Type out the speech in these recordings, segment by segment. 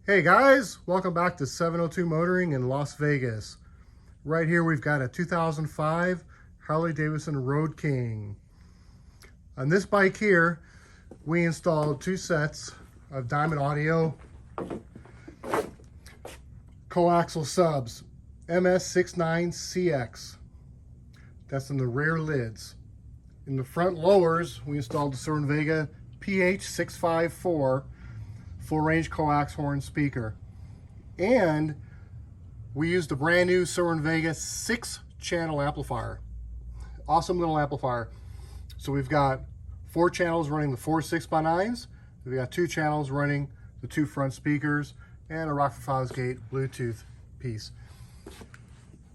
Hey guys, welcome back to 702 Motoring in Las Vegas. Right here we've got a 2005 Harley Davidson Road King. On this bike here, we installed two sets of Diamond Audio coaxial subs, MS69CX. That's in the rear lids. In the front lowers, we installed the Cerwin Vega PH654 full range coax horn speaker, and we used a brand new Cerwin Vega 6-channel amplifier. Awesome little amplifier. So we've got 4 channels running the 4 6x9s. We've got 2 channels running the 2 front speakers and a Rockford Fosgate Bluetooth piece.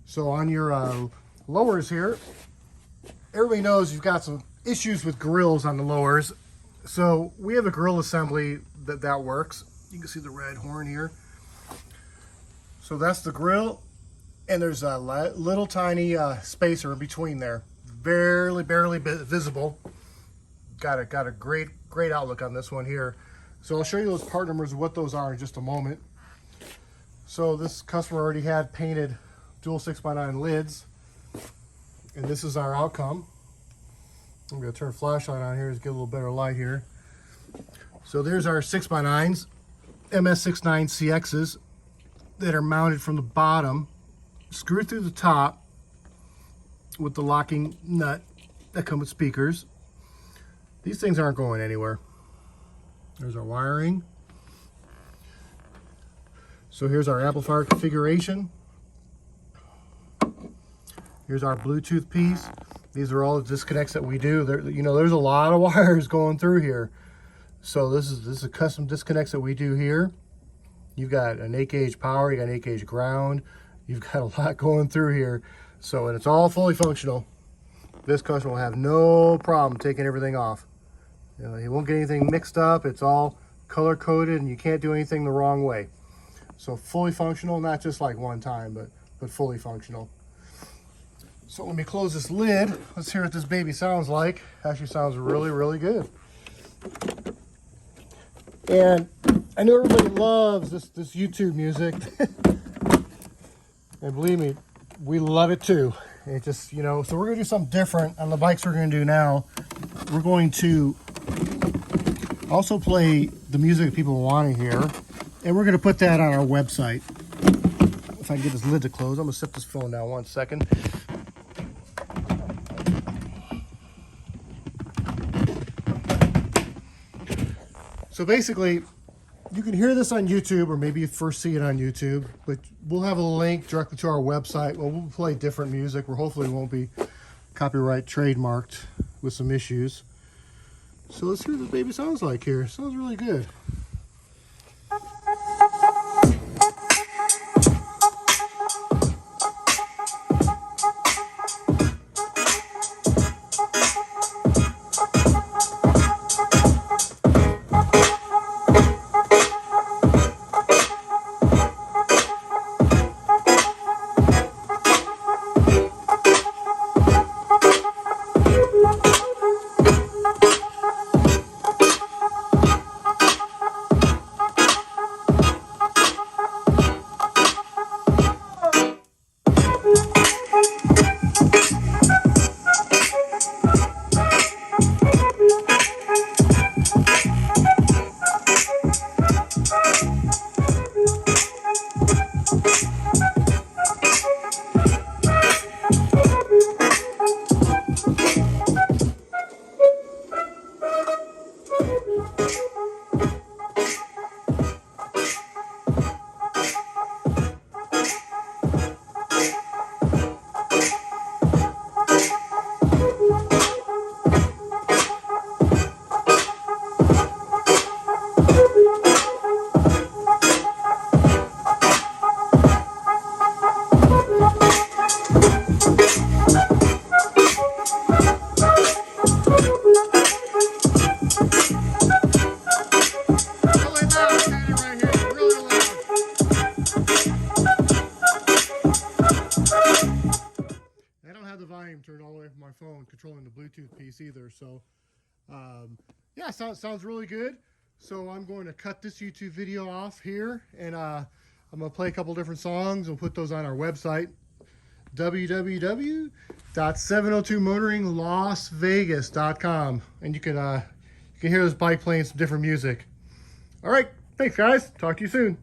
So on your lowers here, everybody knows you've got some issues with grills on the lowers. So we have a grill assembly that works. You can see the red horn here. So that's the grill, and there's a little tiny spacer in between there, barely visible. Got a great outlook on this one here. So I'll show you those part numbers, what those are in just a moment. So this customer already had painted dual 6x9 lids, and this is our outcome. I'm going to turn a flashlight on here to get a little better light here. So there's our 6x9s, MS69CXs, that are mounted from the bottom, screwed through the top with the locking nut that come with speakers. These things aren't going anywhere. There's our wiring. So here's our amplifier configuration. Here's our Bluetooth piece. These are all the disconnects that we do. There's a lot of wires going through here. So this is a custom disconnects that we do here. You've got an 8-gauge power, you got an 8-gauge ground. You've got a lot going through here. So, and it's all fully functional. This customer will have no problem taking everything off. He won't get anything mixed up. It's all color coded, and you can't do anything the wrong way. So fully functional, not just like one time, but fully functional. So let me close this lid. Let's hear what this baby sounds like. Actually sounds really good. And I know everybody loves this YouTube music. And believe me, we love it too. It just, so we're gonna do something different on the bikes we're gonna do now. We're going to also play the music people want to hear, and we're gonna put that on our website. If I can get this lid to close, I'm gonna set this phone down 1 second. So basically, you can hear this on YouTube, or maybe you first see it on YouTube, but we'll have a link directly to our website. Well, we'll play different music where hopefully it won't be copyright trademarked with some issues. So let's hear what the baby sounds like here. It sounds really good. turned all the way from my phone controlling the Bluetooth piece either. So yeah, sounds really good. So I'm going to cut this YouTube video off here, and I'm going to play a couple different songs. We'll put those on our website, www.702motoringlasvegas.com, and you can hear this bike playing some different music. All right, thanks guys. Talk to you soon.